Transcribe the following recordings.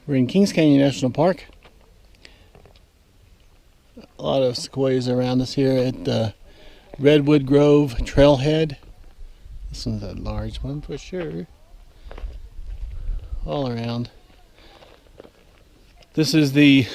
We're in Kings Canyon National Park. A lot of sequoias around us here at Redwood Grove Trailhead. This one's a large one for sure. All around. This is the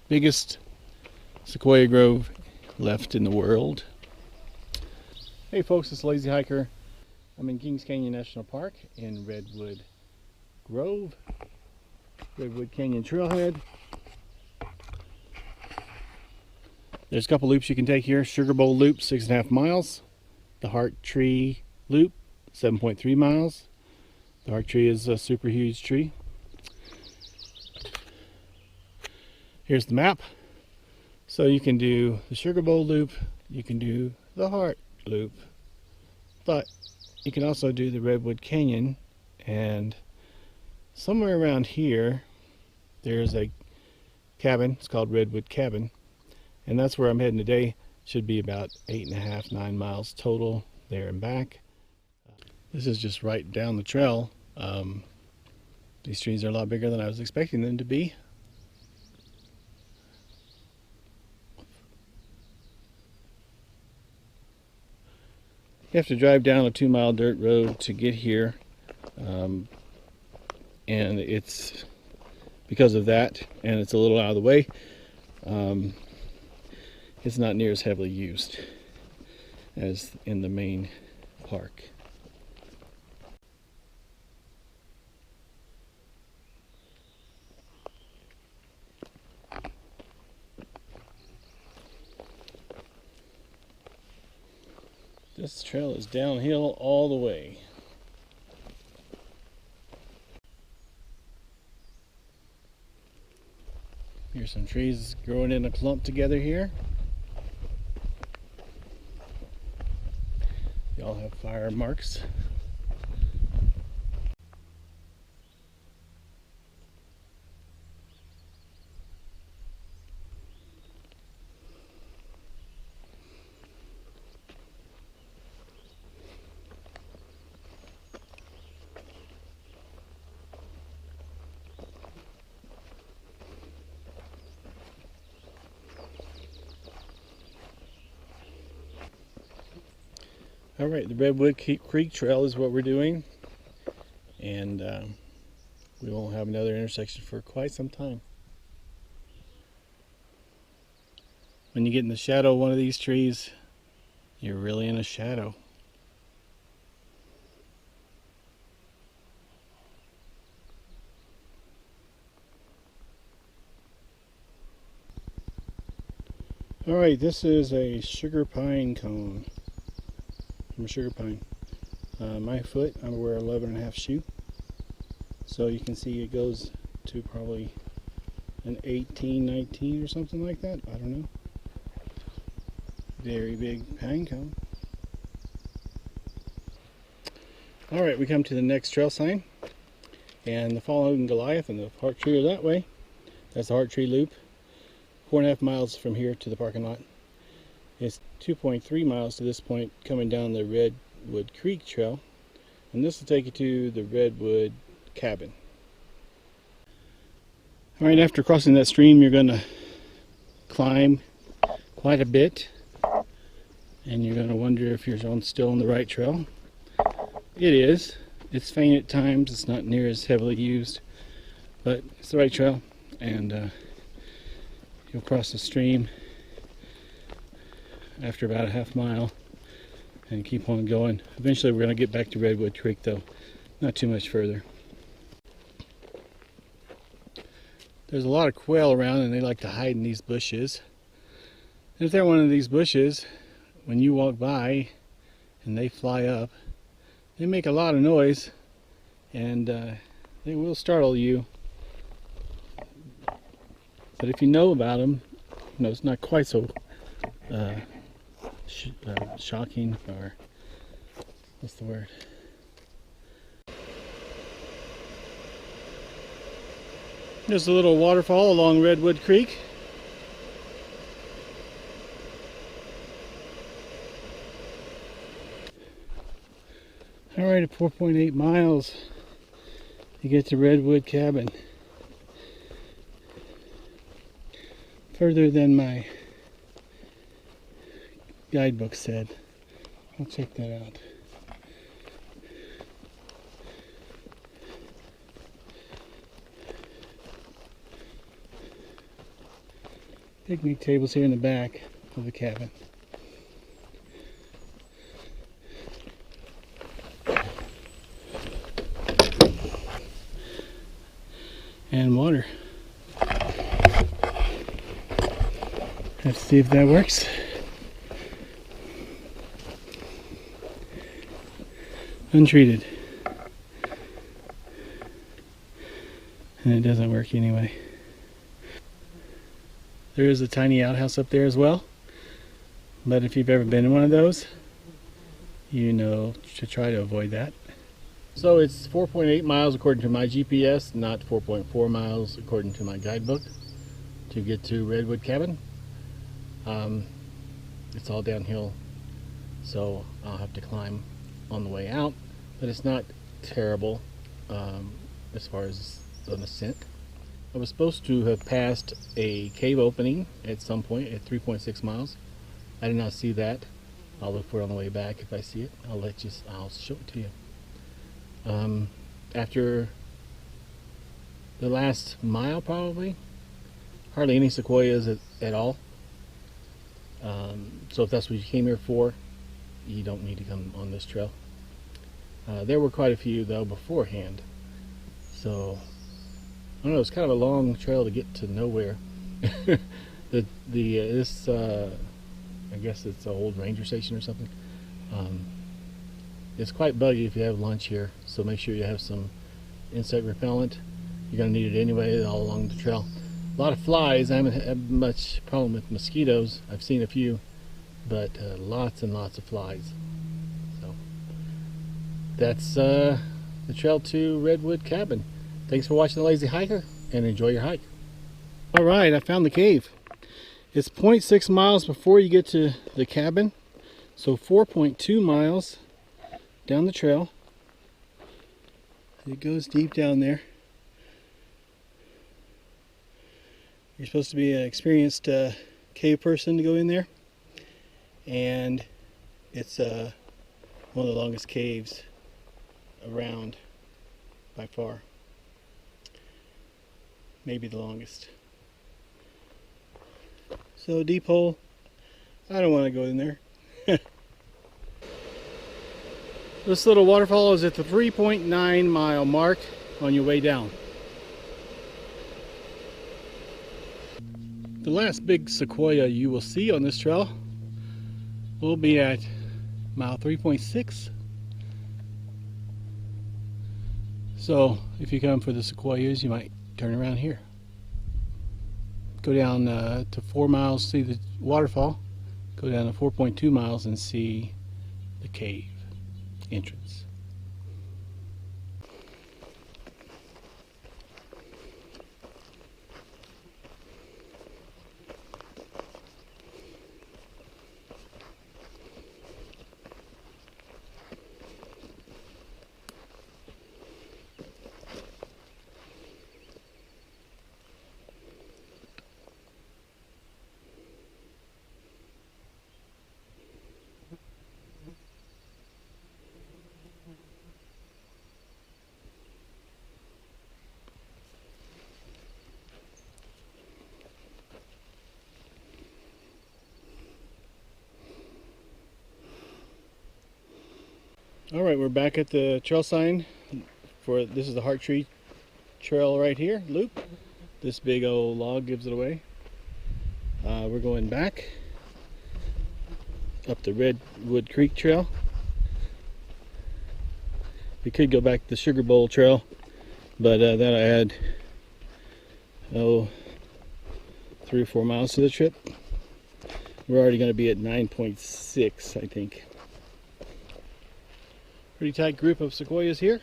biggest sequoia grove left in the world. Hey folks, it's Lazy Hiker. I'm in Kings Canyon National Park in Redwood Grove, Redwood Canyon Trailhead. There's a couple loops you can take here. Sugar Bowl Loop, 6.5 miles. The Heart Tree Loop, 7.3 miles. The Heart Tree is a super huge tree. Here's the map. So you can do the Sugar Bowl Loop, you can do the Heart Loop, but you can also do the Redwood Canyon, and somewhere around here there's a cabin. It's called Redwood Cabin, and that's where I'm heading today. Should be about 8.5, 9 miles total there and back. This is just right down the trail. These trees are a lot bigger than I was expecting them to be. You have to drive down a 2-mile dirt road to get here, and it's because of that, and it's a little out of the way. It's not near as heavily used as in the main park. This trail is downhill all the way. Here's some trees growing in a clump together here. They all have fire marks. Alright, the Redwood Creek Trail is what we're doing, and we won't have another intersection for quite some time. When you get in the shadow of one of these trees, you're really in a shadow. Alright, this is a sugar pine cone. From a sugar pine. My foot, I wear 11.5 shoe, so you can see it goes to probably an 18, 19 or something like that. I don't know. Very big pine cone. Alright, we come to the next trail sign, and the Fallen Goliath and the Heart Tree are that way. That's the Heart Tree Loop. 4.5 miles from here to the parking lot. It's 2.3 miles to this point coming down the Redwood Creek Trail, and this will take you to the Redwood Cabin. Alright, after crossing that stream you're going to climb quite a bit, and you're going to wonder if you're still on the right trail. It is. It's faint at times, it's not near as heavily used, but it's the right trail, and you'll cross the stream after about a half mile and keep on going. Eventually we're going to get back to Redwood Creek, though not too much further. There's a lot of quail around, and they like to hide in these bushes. And if they're one of these bushes, when you walk by and they fly up, they make a lot of noise, and they will startle you. But if you know about them, you know, it's not quite so shocking, or what's the word? There's a little waterfall along Redwood Creek. Alright, at 4.8 miles you get to Redwood Cabin. further than my guidebook said. I'll check that out. Picnic tables here in the back of the cabin. And water. Let's see if that works. Untreated. And it doesn't work anyway. There is a tiny outhouse up there as well. But if you've ever been in one of those, you know to try to avoid that. So it's 4.8 miles according to my GPS, not 4.4 miles according to my guidebook to get to Redwood Cabin. It's all downhill, so I'll have to climb on the way out, but it's not terrible as far as an ascent. I was supposed to have passed a cave opening at some point at 3.6 miles. I did not see that. I'll look for it on the way back. If I see it, I'll show it to you. After the last mile, probably hardly any sequoias at all. So if that's what you came here for, you don't need to come on this trail. There were quite a few though beforehand, so I don't know. It's kind of a long trail to get to nowhere. This I guess it's an old ranger station or something. It's quite buggy if you have lunch here, so make sure you have some insect repellent. You're going to need it anyway all along the trail. A lot of flies. I haven't had much problem with mosquitoes. I've seen a few, but lots and lots of flies. So that's the trail to Redwood Cabin. Thanks for watching The Lazy Hiker, and enjoy your hike. All right, I found the cave. It's 0.6 miles before you get to the cabin, so 4.2 miles down the trail. It goes deep down there. You're supposed to be an experienced cave person to go in there, and it's one of the longest caves around by far. Maybe the longest. So deep hole, I don't want to go in there. This little waterfall is at the 3.9 mile mark on your way down. The last big sequoia you will see on this trail will be at mile 3.6. So if you come for the sequoias, you might turn around here. Go down to 4 miles, see the waterfall. Go down to 4.2 miles and see the cave entrance. All right, we're back at the trail sign for this is the Heart Tree Trail right here, loop. This big old log gives it away. We're going back up the Redwood Creek Trail. We could go back the Sugar Bowl Trail, but that'll add 3 or 4 miles to the trip. We're already going to be at 9.6, I think. Pretty tight group of sequoias here.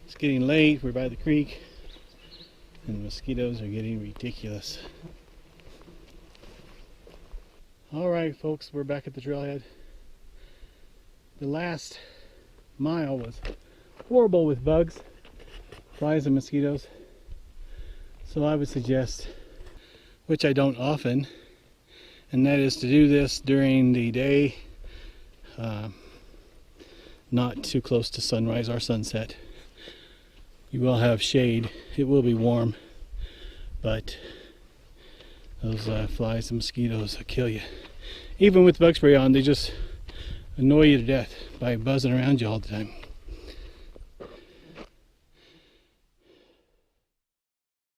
It's getting late, we're by the creek, and the mosquitoes are getting ridiculous. Alright folks, we're back at the trailhead. The last mile was horrible with bugs, flies, and mosquitoes. So I would suggest, which I don't often, and that is to do this during the day, not too close to sunrise or sunset. You will have shade, it will be warm, but those flies and mosquitoes will kill you. Even with bug spray on, they just annoy you to death by buzzing around you all the time.